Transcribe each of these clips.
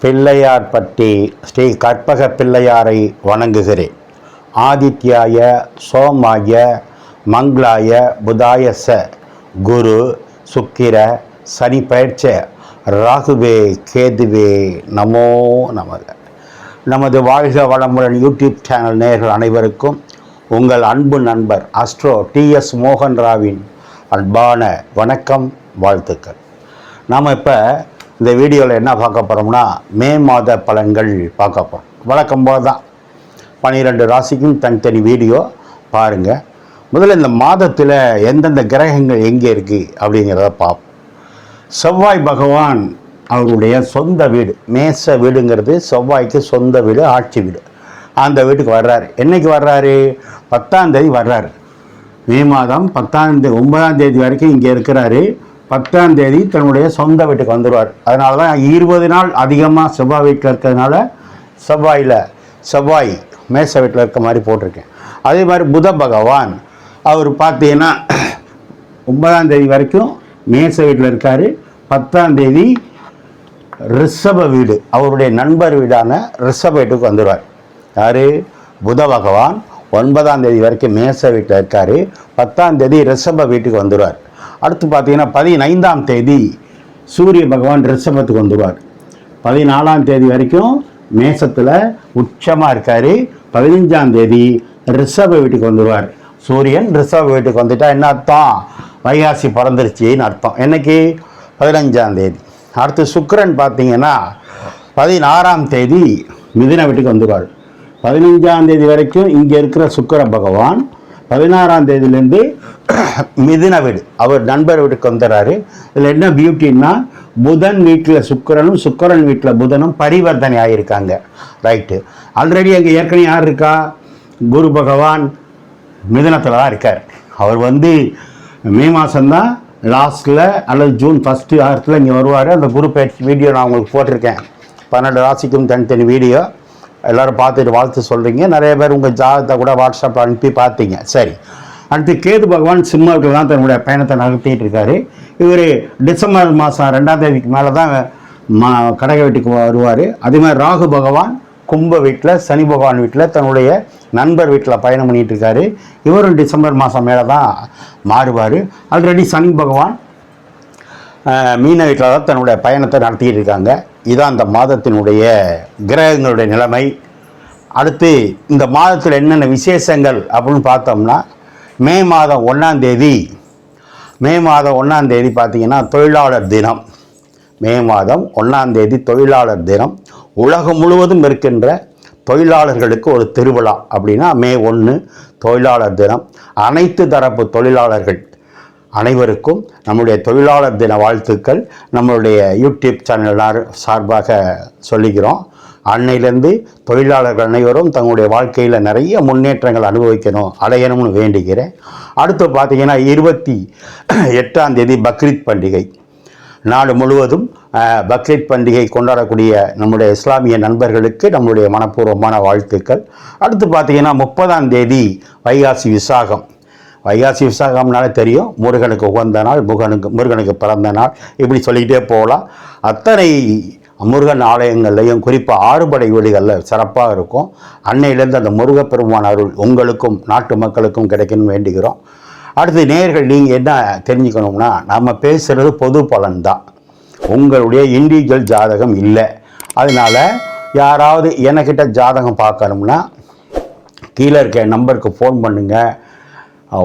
பிள்ளையார்பட்டி ஸ்ரீ கற்பக பிள்ளையாரை வணங்குகிறேன். ஆதித்யாய சோமாய மங்களாய புதாய ச குரு சுக்கிர சனி பயிற்ச ராகுவே கேதுவே நமோ நமக. நமது வாழ்க வளமுடன் யூடியூப் சேனல் நேயர்கள் அனைவருக்கும் உங்கள் அன்பு நண்பர் அஸ்ட்ரோ TS மோகன் ராவின் அன்பான வணக்கம், வாழ்த்துக்கள். நாம் இப்போ இந்த வீடியோவில் என்ன பார்க்க போகிறோம்னா, மே மாத பலன்கள் பார்க்க போகிறோம். வழக்கம் போல் தான் 12 ராசிக்கும் தனித்தனி வீடியோ பாருங்கள். முதல்ல இந்த மாதத்தில் எந்தெந்த கிரகங்கள் எங்கே இருக்குது அப்படிங்கிறத பார்ப்போம். செவ்வாய் பகவான் அவருடைய சொந்த வீடு, மேச வீடுங்கிறது செவ்வாய்க்கு சொந்த வீடு, ஆட்சி வீடு. அந்த வீட்டுக்கு வர்றாரு. என்றைக்கு வர்றாரு? 10ஆம் தேதி வர்றாரு. மே மாதம் 9ஆம் தேதி வரைக்கும் இங்கே இருக்கிறாரு. 10ஆம் தேதி தன்னுடைய சொந்த வீட்டுக்கு வந்துடுவார். அதனால தான் 20 நாள் அதிகமாக செவ்வாய் வீட்டில் இருக்கிறதுனால செவ்வாய் மேச வீட்டில் இருக்க மாதிரி போட்டிருக்கேன். அதே மாதிரி புத பகவான் அவர் பார்த்தீங்கன்னா 9ஆம் தேதி வரைக்கும் மேச வீட்டில் இருக்கார். 10ஆம் தேதி ரிஷப வீடு, அவருடைய நண்பர் வீடான ரிஷப வீட்டுக்கு வந்துடுவார். யார்? புத பகவான் 9ஆம் தேதி வரைக்கும் மேச வீட்டில் இருக்கார். 10ஆம் தேதி ரிஷப வீட்டுக்கு வந்துடுவார். அடுத்து பார்த்தீங்கன்னா 15ஆம் தேதி சூரிய பகவான் ரிஷபத்துக்கு வந்துடுவார். 14ஆம் தேதி வரைக்கும் மேசத்தில் உச்சமாக இருக்கார். 15ஆம் தேதி ரிஷப வீட்டுக்கு வந்துடுவார். சூரியன் ரிஷப வீட்டுக்கு வந்துட்டால் என்ன அர்த்தம்? வைகாசி பிறந்துருச்சின்னு அர்த்தம். என்னைக்கு? 15ஆம் தேதி. அடுத்து சுக்கிரன் பார்த்தீங்கன்னா 16ஆம் தேதி மிதுன வீட்டுக்கு வந்துடுவார். 15ஆம் தேதி வரைக்கும் இங்கே இருக்கிற சுக்கிர பகவான் 16ஆம் தேதியிலேருந்து மிதுன வீடு, அவர் நண்பர் வீட்டுக்கு வந்துடுறாரு. இதில் என்ன பியூட்டின்னா, புதன் வீட்டில் சுக்கிரனும் சுக்கிரன் வீட்டில் புதனும் பரிவர்த்தனை ஆகியிருக்காங்க. ரைட்டு. ஆல்ரெடி அங்கே ஏற்கனவே யார் இருக்கா? குரு பகவான் மிதுனத்தில் தான் இருக்கார். அவர் மே மாதம்தான் லாஸ்ட்டில் அல்லது ஜூன் ஃபஸ்ட்டு வாரத்தில் இங்கே வருவார். அந்த குரு பயிற்சி வீடியோ நான் உங்களுக்கு போட்டிருக்கேன். 12 ராசிக்கும் தனித்தனி வீடியோ. எல்லோரும் பார்த்துட்டு வாழ்த்து சொல்கிறீங்க. நிறைய பேர் உங்கள் ஜாதகத்தை கூட வாட்ஸ்அப்பில் அனுப்பி பார்த்தீங்க. சரி. அடுத்து கேது பகவான் சிம்மத்தில் தான் தன்னுடைய பயணத்தை நடத்திட்டு இருக்காரு. இவர் டிசம்பர் மாதம் 2ஆம் தேதிக்கு மேலே தான் கடக வீட்டுக்கு வருவார். அதே மாதிரி ராகு பகவான் கும்ப வீட்டில், சனி பகவான் வீட்டில், தன்னுடைய நண்பர் வீட்டில் பயணம் பண்ணிகிட்டு இருக்காரு. இவரும் டிசம்பர் மாதம் மேலே தான் மாறுவார். ஆல்ரெடி சனி பகவான் மீன வீட்டில் தான் தன்னுடைய பயணத்தை நடத்திக்கிட்டு இருக்காங்க. இதுதான் இந்த மாதத்தினுடைய கிரகங்களுடைய நிலைமை. அடுத்து இந்த மாதத்தில் என்னென்ன விசேஷங்கள் அப்படின்னு பார்த்தோம்னா, மே மாதம் 1ஆம் தேதி பார்த்தீங்கன்னா தொழிலாளர் தினம். மே மாதம் 1ஆம் தேதி தொழிலாளர் தினம். உலகம் முழுவதும் இருக்கின்ற தொழிலாளர்களுக்கு ஒரு திருவிழா. அப்படின்னா மே 1 தொழிலாளர் தினம். அனைத்து தரப்பு தொழிலாளர்கள் அனைவருக்கும் நம்முடைய தொழிலாளர் தின வாழ்த்துக்கள் நம்மளுடைய யூடியூப் சேனல் சார்பாக சொல்லிக்கிறோம். அன்னையிலேருந்து தொழிலாளர்கள் அனைவரும் தங்களுடைய வாழ்க்கையில் நிறைய முன்னேற்றங்கள் அடையணும்னு வேண்டிக்கிறேன். அடுத்து பார்த்தீங்கன்னா 28ஆம் தேதி பக்ரீத் பண்டிகை. நாடு முழுவதும் பக்ரீத் பண்டிகை கொண்டாடக்கூடிய நம்முடைய இஸ்லாமிய நண்பர்களுக்கு நம்முடைய மனப்பூர்வமான வாழ்த்துக்கள். அடுத்து பார்த்தீங்கன்னா 30ஆம் தேதி வைகாசி விசாகம். வைகாசி விசாகம்னாலே தெரியும், முருகனுக்கு உகந்த நாள், முருகனுக்கு பிறந்த நாள், இப்படி சொல்லிக்கிட்டே போகலாம். அத்தனை முருகன் ஆலயங்கள்லையும் குறிப்பாக 6 படை வீடுகளில் சிறப்பாக இருக்கும். அன்னையிலேருந்து அந்த முருகப்பெருமான் அருள் உங்களுக்கும் நாட்டு மக்களுக்கும் கிடைக்கணும்னு வேண்டுகிறோம். அடுத்து நேயர்கள் நீங்கள் என்ன தெரிஞ்சுக்கணும்னா, நம்ம பேசுகிறது பொது பலன் தான், உங்களுடைய இண்டிவிஜுவல் ஜாதகம் இல்லை. அதனால் யாராவது எனக்கிட்ட ஜாதகம் பார்க்கணும்னா கீழே இருக்க நம்பருக்கு ஃபோன் பண்ணுங்கள்.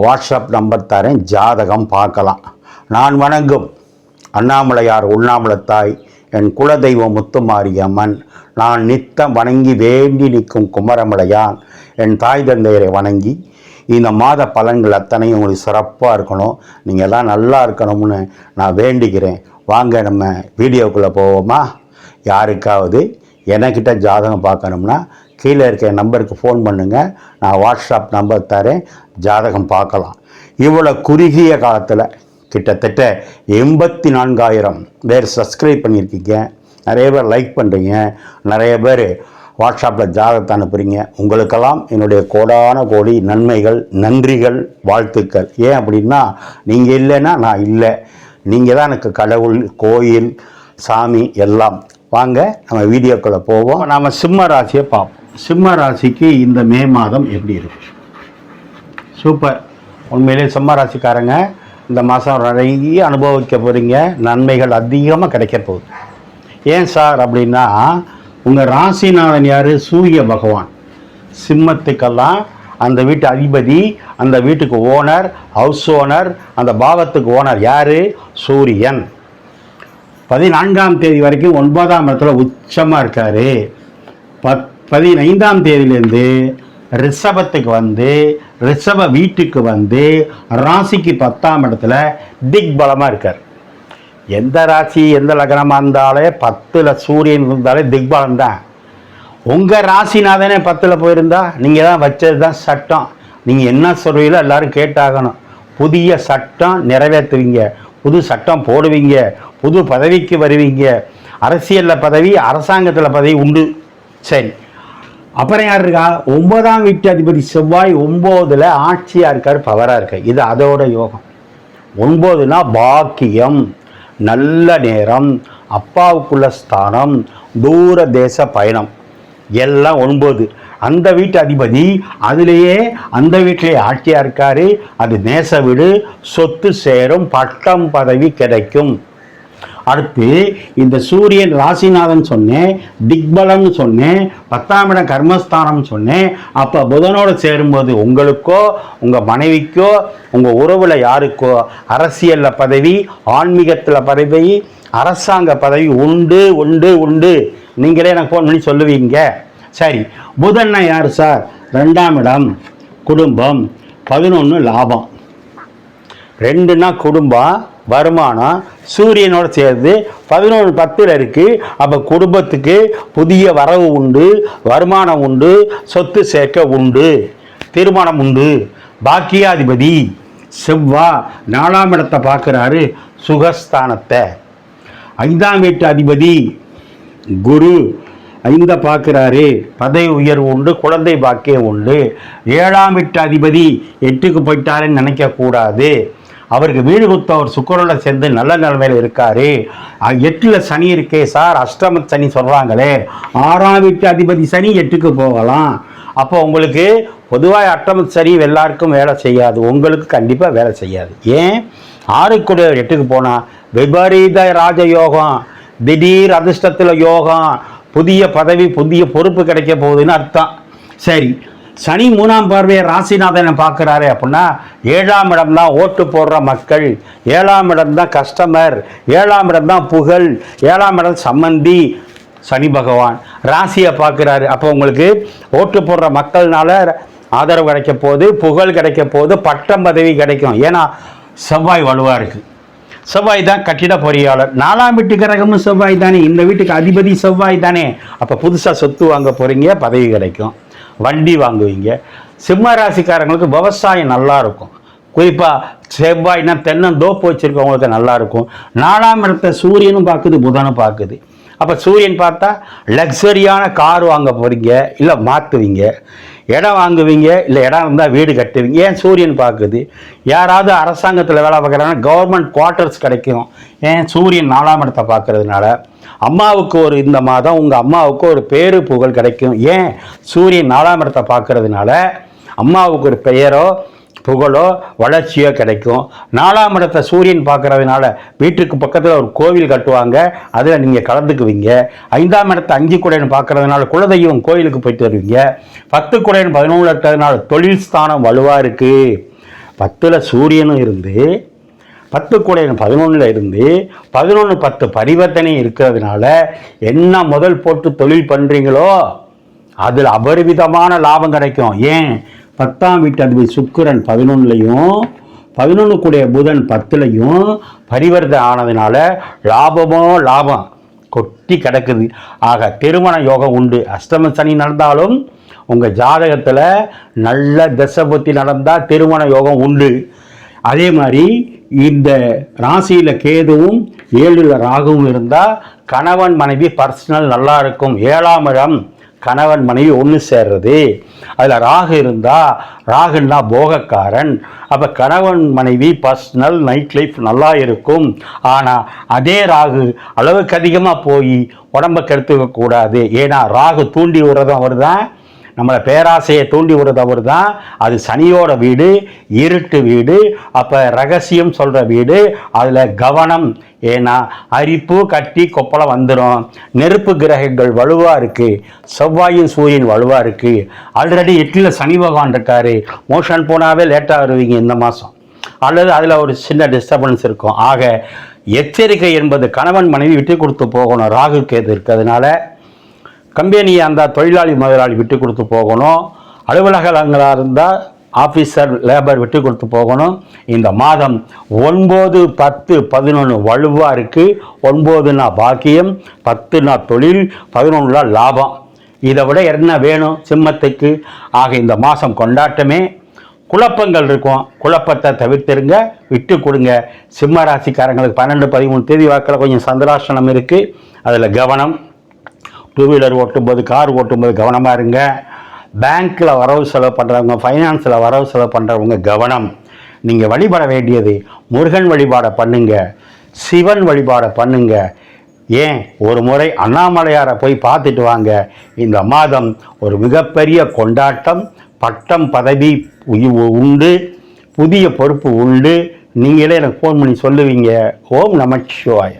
வாட்ஸ்அப் நம்பர் தரேன், ஜாதகம் பார்க்கலாம். நான் வணங்கும் அண்ணாமலையார் உண்ணாமலத்தாய், என் குலதெய்வம் முத்துமாரியம்மன், நான் நித்தம் வணங்கி வேண்டி நிற்கும் குமரமலையான், என் தாய் தந்தையரை வணங்கி இந்த மாத பலன்கள் அத்தனையும் உங்களுக்கு சிறப்பாக இருக்கணும், நீங்கள் எல்லாம் நல்லா இருக்கணும்னு நான் வேண்டிக்கிறேன். வாங்க நம்ம வீடியோக்குள்ளே போவோமா? யாருக்காவது எனக்கிட்ட ஜாதகம் பார்க்கணும்னா கீழே இருக்க நம்பருக்கு ஃபோன் பண்ணுங்கள். நான் வாட்ஸ்அப் நம்பர் தரேன், ஜாதகம் பார்க்கலாம். இவ்வளோ குறுகிய காலத்தில் கிட்டத்தட்ட 84,000 பேர் சப்ஸ்கிரைப் பண்ணியிருக்கீங்க. நிறைய பேர் லைக் பண்ணுறீங்க, நிறைய பேர் வாட்ஸ்அப்பில் ஜாதகத்தை அனுப்புகிறீங்க. உங்களுக்கெல்லாம் என்னுடைய கோடான கோடி நன்மைகள், நன்றிகள், வாழ்த்துக்கள். ஏன் அப்படின்னா, நீங்கள் இல்லைன்னா நான் இல்லை. நீங்கள் தான் எனக்கு கடவுள், கோயில், சாமி எல்லாம். வாங்க நம்ம வீடியோக்குள்ளே போவோம். நம்ம சிம்ம ராசியை பார்ப்போம். சிம்ம ராசிக்கு இந்த மே மாதம் எப்படி இருக்கும்? சூப்பர். உண்மையிலே சிம்ம ராசிக்காரங்க இந்த மாதம் நிறைய அனுபவிக்க போகிறீங்க. நன்மைகள் அதிகமாக கிடைக்க போகுது. ஏன் சார் அப்படின்னா, உங்கள் ராசிநாதன் யார்? சூரிய பகவான். சிம்மத்துக்கெல்லாம் அந்த வீட்டு அதிபதி, அந்த வீட்டுக்கு ஓனர், ஹவுஸ் ஓனர், அந்த பாவத்துக்கு ஓனர் யார்? சூரியன். 14ஆம் தேதி வரைக்கும் 9ஆம் இடத்துல உச்சமாக இருக்கார். 15ஆம் தேதியிலேருந்து ரிஷபத்துக்கு வந்து, ரிஷப வீட்டுக்கு வந்து ராசிக்கு 10ஆம் இடத்துல திக்பலமாக இருக்கார். எந்த ராசி எந்த லக்னமாக இருந்தாலே 10ல் சூரியன் இருந்தாலே திக்பலம் தான். உங்கள் ராசிநாதனே 10ல் போயிருந்தா நீங்கள் தான் வச்சது தான் சட்டம். நீங்கள் என்ன சொல்கிறீங்களோ எல்லோரும் கேட்டாகணும். புதிய சட்டம் நிறைவேற்றுவீங்க, புது சட்டம் போடுவீங்க, புது பதவிக்கு வருவீங்க. அரசியலில் பதவி, அரசாங்கத்தில் பதவி உண்டு. சரி, அப்புறம் யார் இருக்கா? 9ஆம் வீட்டு அதிபதி செவ்வாய் 9ல் ஆட்சியாக இருக்கார், பவராக இருக்கார். இது அதோட யோகம். 9னா பாக்கியம், நல்ல நேரம், அப்பாவுக்குள்ள ஸ்தானம், தூர தேச பயணம், எல்லாம் 9. அந்த வீட்டு அதிபதி அதிலேயே அந்த வீட்டிலே ஆட்சியாக இருக்கார். அது நேச வீடு, சொத்து சேரும், பட்டம் பதவி கிடைக்கும். அடுத்து இந்த சூரியன் ராசிநாதன் சொன்னேன், திக்பலம்னு சொன்னேன், 10ஆம் இடம் கர்மஸ்தானம் சொன்னேன். அப்போ புதனோடு சேரும்போது உங்களுக்கோ உங்கள் மனைவிக்கோ உங்கள் உறவில் யாருக்கோ அரசியலில் பதவி, ஆன்மீகத்தில் பதவி, அரசாங்க பதவி உண்டு உண்டு உண்டு. நீங்களே எனக்கு ஃபோன் பண்ணி சொல்லுவீங்க. சரி, புதன்னா யார் சார்? 2ஆம் இடம் குடும்பம், 11 லாபம். 2னா குடும்பம், வருமானம், சூரியனோடு சேர்ந்து 11 10ல் இருக்குது. அப்போ குடும்பத்துக்கு புதிய வரவு உண்டு, வருமானம் உண்டு, சொத்து சேர்க்க உண்டு, திருமணம் உண்டு. பாக்கியாதிபதி செவ்வாய் 4ஆம் இடத்தை பார்க்குறாரு, சுகஸ்தானத்தை. 5ஆம் வீட்டு அதிபதி குரு 5 பார்க்குறாரு, பதவி உயர்வு உண்டு, குழந்தை பாக்கியம் உண்டு. 7ஆம் வீட்டு அதிபதி 8க்கு போயிட்டாருன்னு நினைக்கக்கூடாது. அவருக்கு வீடு கொடுத்தவர் சுக்கிரனோட சேர்ந்து நல்ல நிலைமையில் இருக்காரு. 8ல் சனி இருக்கே சார், அஷ்டம சனி சொல்கிறாங்களே. 6ஆம் வீட்டு அதிபதி சனி 8க்கு போகலாம். அப்போ உங்களுக்கு பொதுவாக அஷ்டம சனி எல்லாருக்கும் வேலை செய்யாது, உங்களுக்கு கண்டிப்பாக வேலை செய்யாது. ஏன்? 6க்கு 8க்கு போனால் விபரீத ராஜயோகம், திடீர் அதிர்ஷ்டத்தில் யோகம், புதிய பதவி, புதிய பொறுப்பு கிடைக்க போகுதுன்னு அர்த்தம். சரி, சனி 3ஆம் பார்வையை ராசிநாதனை பார்க்குறாரு அப்படின்னா 7ஆம் இடம் தான் ஓட்டு போடுற மக்கள், 7ஆம் இடம் தான் கஸ்டமர், 7ஆம் இடம் தான் புகழ், 7ஆம் இடம் சம்மந்தி. சனி பகவான் ராசியை பார்க்குறாரு. அப்போ உங்களுக்கு ஓட்டு போடுற மக்கள்னால ஆதரவு கிடைக்க போகுது, புகழ் கிடைக்க போகுது, பட்டம் பதவி கிடைக்கும். ஏன்னா செவ்வாய் வலுவாக இருக்குது. செவ்வாய் தான் கட்டிட பொறியாளர். 4ஆம் வீட்டு கிரகமும் செவ்வாய் தானே, இந்த வீட்டுக்கு அதிபதி செவ்வாய் தானே. அப்போ புதுசாக சொத்து வாங்க போகிறீங்க, பதவி கிடைக்கும், வண்டி வாங்குவீங்க. சிம்ம ராசிக்காரங்களுக்கு விவசாயம் நல்லா இருக்கும். குறிப்பாக செவ்வாய்னா தென்னந்தோப்பு வச்சுருக்கவங்களுக்கு நல்லா இருக்கும். 4ஆம் இடத்தை சூரியனும் பார்க்குது, புதனும் பார்க்குது. அப்போ சூரியன் பார்த்தா லக்ஸரியான கார் வாங்க போகிறீங்க, இல்லை மாற்றுவீங்க, இடம் வாங்குவீங்க, இல்லை இடம் இருந்தால் வீடு கட்டுவீங்க. ஏன்? சூரியன் பார்க்குது. யாராவது அரசாங்கத்தில் வேலை பார்க்குறாங்கன்னா கவர்மெண்ட் குவார்ட்டர்ஸ் கிடைக்கும். ஏன்? சூரியன் 4ஆம் இடத்தை பார்க்கறதுனால. அம்மாவுக்கு ஒரு இந்த மாதம் உங்கள் அம்மாவுக்கு ஒரு பேரு புகழ் கிடைக்கும். ஏன்? சூரியன் 4ஆம் இடத்தை பார்க்கறதுனால அம்மாவுக்கு ஒரு பெயரோ புகழோ வளர்ச்சியோ கிடைக்கும். 4ஆம் இடத்தை சூரியன் பார்க்கறதுனால வீட்டுக்கு பக்கத்தில் ஒரு கோவில் கட்டுவாங்க, அதில் நீங்கள் கலந்துக்குவீங்க. 5ஆம் இடத்தை 5 குடையன் பார்க்கறதுனால குலதெய்வம் கோயிலுக்கு போயிட்டு வருவீங்க. 10 குடையன் 11 இருக்கிறதுனால தொழில் ஸ்தானம் வலுவாக இருக்குது. 10ல் சூரியனும் இருந்து 10 குடையன் 11ல் இருந்து 11 10 பரிவர்த்தனை இருக்கிறதுனால என்ன முதல் போட்டு தொழில் பண்ணுறீங்களோ அதில் அபரிவிதமான லாபம் கிடைக்கும். ஏன்? 10ஆம் வீட்டு அதிபதி சுக்கிரன் 11லையும் 11 கூடிய புதன் 10லையும் பரிவர்த்தனை ஆனதுனால லாபமோ லாபம் கொட்டி கிடக்குது. ஆக திருமண யோகம் உண்டு. அஷ்டம சனி நடந்தாலும் உங்கள் ஜாதகத்தில் நல்ல தசபுத்தி நடந்தால் திருமண யோகம் உண்டு. அதே மாதிரி இந்த ராசியில் கேதுவும் 7ல் ராகுவும் இருந்தால் கணவன் மனைவி பர்சனல் நல்லா இருக்கும். 7ஆம் இடம் கணவன் மனைவி ஒன்று சேர்றது. அதில் ராகு இருந்தால், ராகுன்னா போகக்காரன். அப்போ கணவன் மனைவி பர்சனல் நைட் லைஃப் நல்லா இருக்கும். ஆனால் அதே ராகு அளவுக்கு அதிகமாக போய் உடம்பை கெடுத்துக்க கூடாது. ஏன்னா ராகு தூண்டி விடுறதும் அவர் தான், நம்மளை பேராசையை தூண்டி விடுறது அவர் தான். அது சனியோட வீடு, இருட்டு வீடு, அப்போ ரகசியம் சொல்கிற வீடு. அதில் கவனம். ஏன்னா அரிப்பு கட்டி கொப்பளம் வந்துடும். நெருப்பு கிரகங்கள் வலுவாக இருக்குது, செவ்வாயும் சூரியன் வலுவாக இருக்குது. ஆல்ரெடி 8ல் சனி பகவான் இருக்கார். மோஷன் போனாவே லேட்டாக வருவீங்க இந்த மாதம், அல்லது அதில் ஒரு சின்ன டிஸ்டர்பன்ஸ் இருக்கும். ஆக எச்சரிக்கை என்பது கணவன் மனைவி விட்டு கொடுத்து போகணும். ராகு கேது இருக்கிறதுனால கம்பெனியாக இருந்தால் தொழிலாளி முதலாளி விட்டு கொடுத்து போகணும். அலுவலகங்களாக இருந்தால் ஆஃபீஸர் லேபர் விட்டு கொடுத்து போகணும். இந்த மாதம் 9, 10, 11 வலுவாக இருக்குது. 9னா பாக்கியம், 10னா தொழில், 11னா லாபம். இதை விட என்ன வேணும் சிம்மத்துக்கு? ஆக இந்த மாதம் கொண்டாட்டமே. குழப்பங்கள் இருக்கும், குழப்பத்தை தவிர்த்துருங்க, விட்டு கொடுங்க. சிம்ம ராசிக்காரங்களுக்கு 12, 13 தேதி வாக்கில் கொஞ்சம் சந்திராசனம் இருக்குது, அதில் கவனம். 2 வீலர் ஓட்டும்போது, கார் ஓட்டும்போது கவனமாக இருங்க. பேங்க்கில் வரவு செலவு பண்ணுறவங்க, ஃபைனான்ஸில் வரவு செலவு பண்ணுறவங்க கவனம். நீங்கள் வழிபட வேண்டியது முருகன் வழிபாடை பண்ணுங்க, சிவன் வழிபாடை பண்ணுங்க. ஏன் ஒரு முறை அண்ணாமலையாரை போய் பார்த்துட்டு வாங்க. இந்த மாதம் ஒரு மிகப்பெரிய கொண்டாட்டம். பட்டம் பதவி உண்டு, புதிய பொறுப்பு உண்டு. நீங்களே எனக்கு ஃபோன் பண்ணி சொல்லுவீங்க. ஓம் நமச்சிவாய.